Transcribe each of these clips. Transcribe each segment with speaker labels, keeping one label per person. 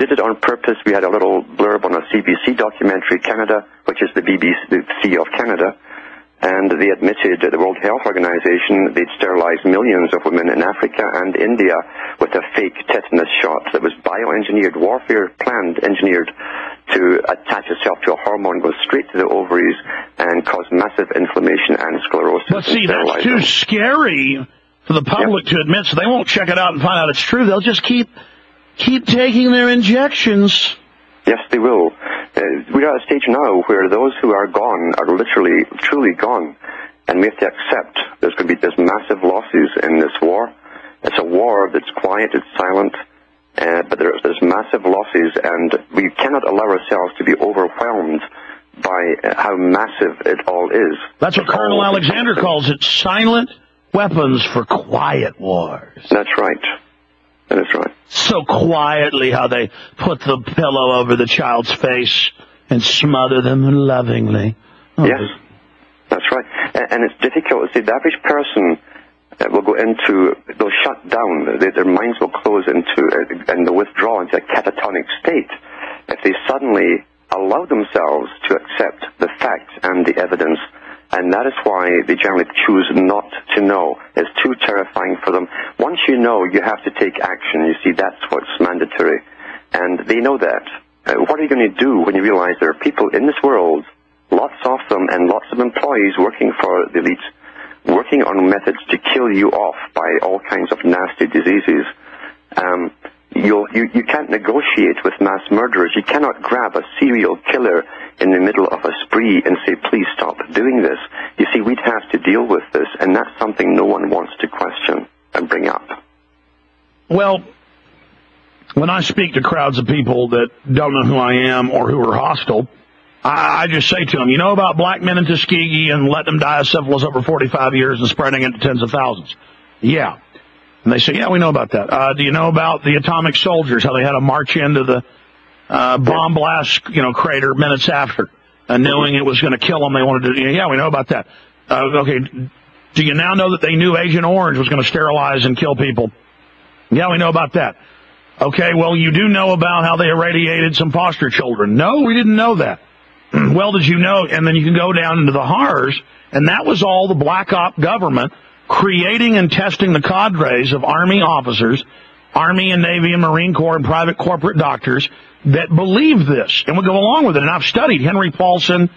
Speaker 1: did it on purpose. We had a little blurb on a CBC documentary, Canada, which is the BBC of Canada, and they admitted at the World Health Organization they'd sterilized millions of women in Africa and India with a fake tetanus shot that was bioengineered, warfare planned, engineered to attach itself to a hormone, go straight to the ovaries, and cause massive inflammation and sclerosis.
Speaker 2: But see, that's too scary for the public to admit, so they won't check it out and find out it's true. They'll just keep taking their injections.
Speaker 1: Yes, they will. We are at a stage now where those who are gone are literally, truly gone, and we have to accept there's massive losses in this war. It's a war that's quiet, it's silent, but there's massive losses, and we cannot allow ourselves to be overwhelmed by how massive it all is.
Speaker 2: That's what Colonel Alexander calls it, silent weapons for quiet wars.
Speaker 1: That's right. That is right.
Speaker 2: So quietly how they put the pillow over the child's face and smother them lovingly. Oh.
Speaker 1: Yes, that's right. And it's difficult. See, the average person will go into, they'll shut down, their minds will close into, and they'll withdraw into a catatonic state if they suddenly allow themselves to accept the facts and the evidence. And that is why they generally choose not to know. It's too terrifying for them. Once you know, you have to take action. You see, that's what's mandatory. And they know that. What are you going to do when you realize there are people in this world, lots of them, and lots of employees working for the elite, working on methods to kill you off by all kinds of nasty diseases? You can't negotiate with mass murderers. You cannot grab a serial killer in the middle of a spree and say, please stop doing this. You see, we'd have to deal with this, and that's something no one wants to question and bring up.
Speaker 2: Well, when I speak to crowds of people that don't know who I am or who are hostile, I just say to them, you know about black men in Tuskegee and letting them die of syphilis over 45 years and spreading it to tens of thousands? Yeah. And they say, yeah, we know about that. Do you know about the atomic soldiers, how they had to march into the bomb blast, crater minutes after, knowing it was going to kill them? They wanted to, yeah, we know about that. Okay, do you now know that they knew Agent Orange was going to sterilize and kill people? Yeah, we know about that. Okay, well, you do know about how they irradiated some foster children. No, we didn't know that. Well, did you know? And then you can go down into the horrors, and that was all the black op government creating and testing the cadres of Army officers, Army and Navy and Marine Corps and private corporate doctors that believe this and would go along with it. And I've studied Henry Paulson,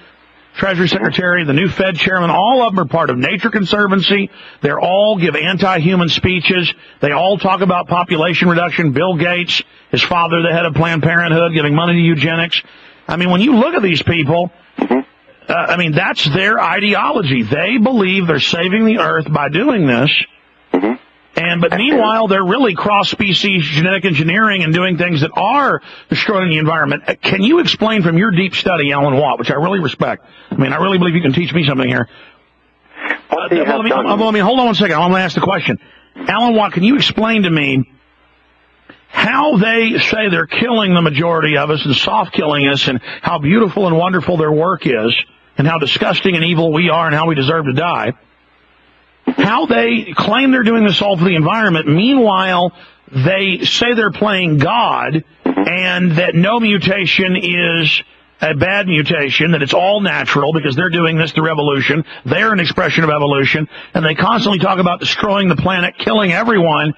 Speaker 2: Treasury Secretary, the new Fed chairman. All of them are part of Nature Conservancy. They all give anti-human speeches. They all talk about population reduction. Bill Gates, his father, the head of Planned Parenthood, giving money to eugenics. I mean, when you look at these people, that's their ideology. They believe they're saving the earth by doing this. But meanwhile, they're really cross-species genetic engineering and doing things that are destroying the environment. Can you explain from your deep study, Alan Watt, which I really respect? I really believe you can teach me something here. Hold on one second. I'm going to ask the question. Alan Watt, can you explain to me how they say they're killing the majority of us and soft-killing us, and how beautiful and wonderful their work is, and how disgusting and evil we are and how we deserve to die? How they claim they're doing this all for the environment, meanwhile they say they're playing God, and that no mutation is a bad mutation, that it's all natural because they're doing this through evolution. They're an expression of evolution, and they constantly talk about destroying the planet, killing everyone.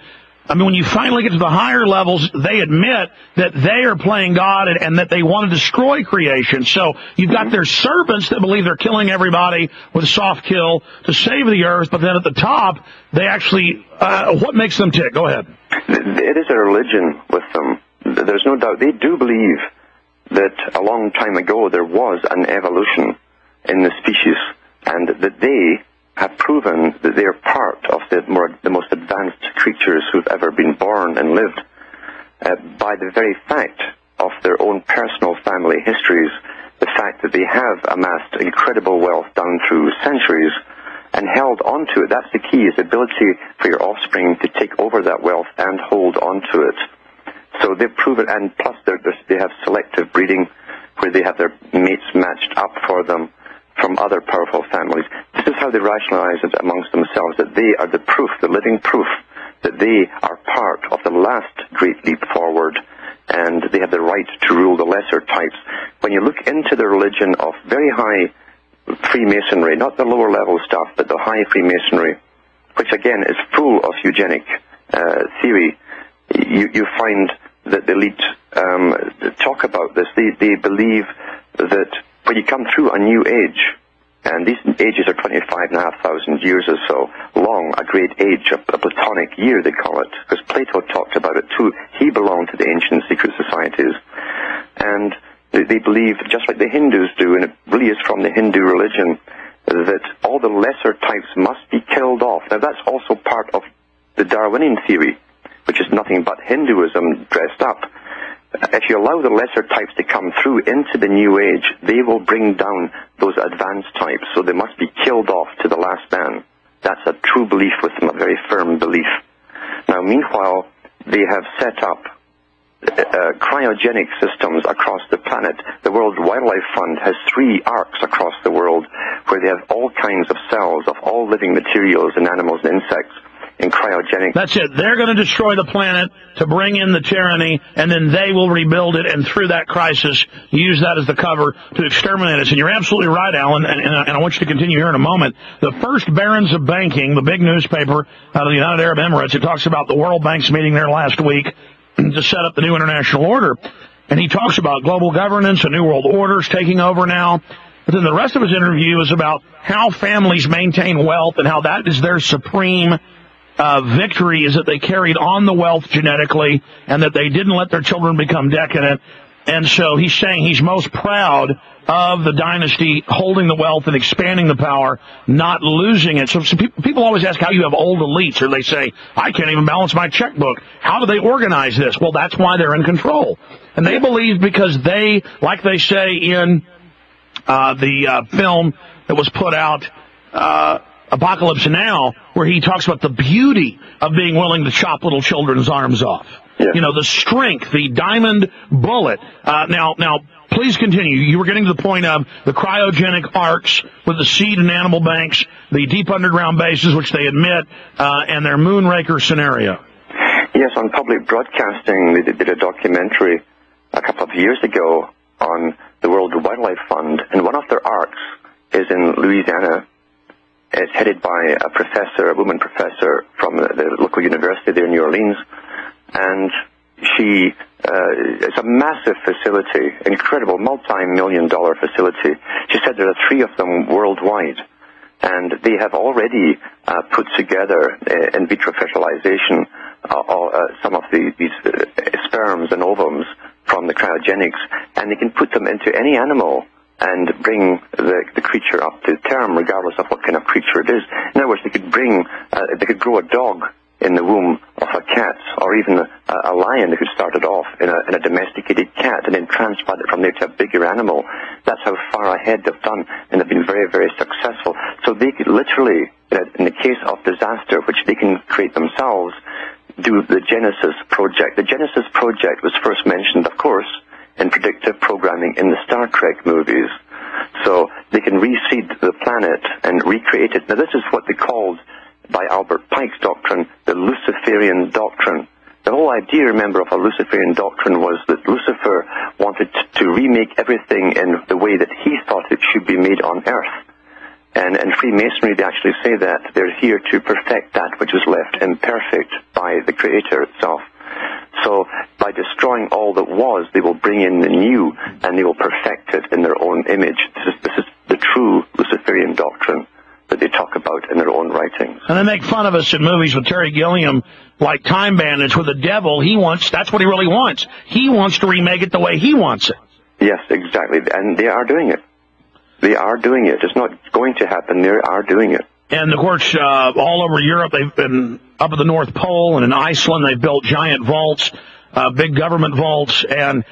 Speaker 2: When you finally get to the higher levels, they admit that they are playing God and that they want to destroy creation. So you've got their servants that believe they're killing everybody with a soft kill to save the earth, but then at the top, they actually, what makes them tick? Go ahead.
Speaker 1: It is a religion with them. There's no doubt. They do believe that a long time ago there was an evolution in the species, and that they have proven that they are part of the most advanced creatures who've ever been born and lived by the very fact of their own personal family histories, the fact that they have amassed incredible wealth down through centuries and held onto it. That's the key, is the ability for your offspring to take over that wealth and hold onto it. So they've proven, and plus they have selective breeding where they have their mates matched up for them from other powerful families. This is how they rationalize it amongst themselves, that they are the proof, the living proof, that they are part of the last great leap forward, and they have the right to rule the lesser types. When you look into the religion of very high Freemasonry, not the lower level stuff, but the high Freemasonry, which again is full of eugenic theory, you find that the elite talk about this. They believe that when you come through a new age, and these ages are 25,500 years or so long, a great age, a Platonic year they call it, because Plato talked about it too. He belonged to the ancient secret societies. And they believe, just like the Hindus do, and it really is from the Hindu religion, that all the lesser types must be killed off. Now that's also part of the Darwinian theory, which is nothing but Hinduism dressed up. If you allow the lesser types to come through into the new age, they will bring down those advanced types, so they must be killed off to the last man. That's a true belief with them, a very firm belief. Now, meanwhile, they have set up cryogenic systems across the planet. The World Wildlife Fund has 3 arcs across the world where they have all kinds of cells of all living materials and animals and insects in cryogenic.
Speaker 2: That's it. They're going to destroy the planet to bring in the tyranny, and then they will rebuild it, and through that crisis, use that as the cover to exterminate us. And you're absolutely right, Alan, and I want you to continue here in a moment. The first Barons of Banking, the big newspaper out of the United Arab Emirates, it talks about the World Bank's meeting there last week to set up the new international order. And he talks about global governance, a new world order's taking over now. But then the rest of his interview is about how families maintain wealth and how that is their supreme victory, is that they carried on the wealth genetically and that they didn't let their children become decadent. And so he's saying he's most proud of the dynasty holding the wealth and expanding the power, not losing it. So people always ask how you have old elites, or they say, I can't even balance my checkbook. How do they organize this? Well, that's why they're in control. And they believe, because they, like they say in the film that was put out, Apocalypse Now, where he talks about the beauty of being willing to chop little children's arms off. Yeah. You know, the strength, the diamond bullet. Now, please continue. You were getting to the point of the cryogenic arcs with the seed and animal banks, the deep underground bases, which they admit, and their Moonraker scenario.
Speaker 1: Yes, on public broadcasting, they did a documentary a couple of years ago on the World Wildlife Fund, and one of their arcs is in Louisiana. It's headed by a professor, a woman professor from the local university there in New Orleans, and she it's a massive facility, incredible, multi-million-dollar facility. She said there are 3 of them worldwide, and they have already put together in vitro fertilization some of these sperms and ovums from the cryogenics, and they can put them into any animal and bring the creature up to term, regardless of what kind of creature it is. In other words, they could grow a dog in the womb of a cat, or even a lion. They could start it off in a domesticated cat and then transplant it from there to a bigger animal. That's how far ahead they've done, and they've been very, very successful. So they could literally, in the case of disaster, which they can create themselves, do the Genesis Project. The Genesis Project was first mentioned, of course, in predictive programming in the Star Trek movies. So they can reseed the planet and recreate it. Now, this is what they called, by Albert Pike's doctrine, the Luciferian doctrine. The whole idea, remember, of a Luciferian doctrine was that Lucifer wanted to remake everything in the way that he thought it should be made on Earth. And in Freemasonry, they actually say that they're here to perfect that which is left imperfect by the Creator itself. So by destroying all that was, they will bring in the new, and they will perfect it in their own image. This is the true Luciferian doctrine that they talk about in their own writings.
Speaker 2: And they make fun of us in movies with Terry Gilliam, like Time Bandits, where the devil, that's what he really wants. He wants to remake it the way he wants it.
Speaker 1: Yes, exactly. And they are doing it. They are doing it. It's not going to happen. They are doing it.
Speaker 2: And, of course, all over Europe, they've been up at the North Pole, and in Iceland, they've built giant vaults, big government vaults, and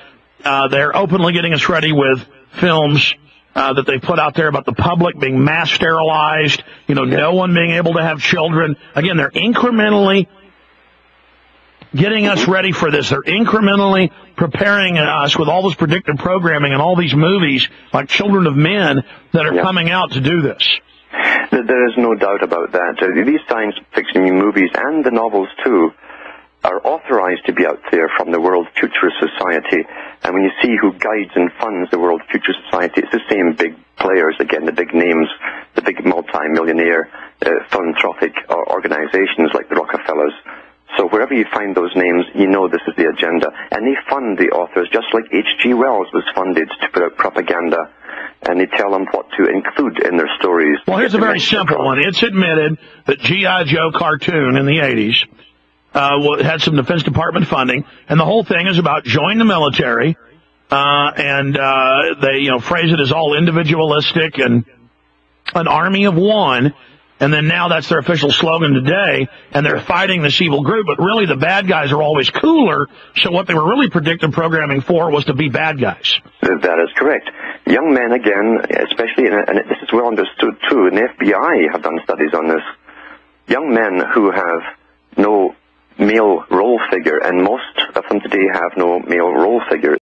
Speaker 2: they're openly getting us ready with films that they put out there about the public being mass sterilized, no one being able to have children. Again, they're incrementally getting us ready for this. They're incrementally preparing us with all this predictive programming and all these movies like Children of Men that are coming out to do this.
Speaker 1: There is no doubt about that. These science fiction movies and the novels too are authorized to be out there from the World Futurist Society. And when you see who guides and funds the World Futurist Society, it's the same big players, again, the big names, the big multi-millionaire philanthropic organizations like the Rockefellers. So wherever you find those names, you know this is the agenda. And they fund the authors, just like H.G. Wells was funded to put out propaganda. And they tell them what to include in their stories.
Speaker 2: Well, here's a very simple one. It's admitted that G.I. Joe cartoon in the 80s had some Defense Department funding, and the whole thing is about join the military, and they phrase it as all individualistic and an army of one. And then now that's their official slogan today, and they're fighting this evil group, but really the bad guys are always cooler, so what they were really predictive programming for was to be bad guys.
Speaker 1: That is correct. Young men, again, especially, and this is well understood too, and the FBI have done studies on this, young men who have no male role figure, and most of them today have no male role figure.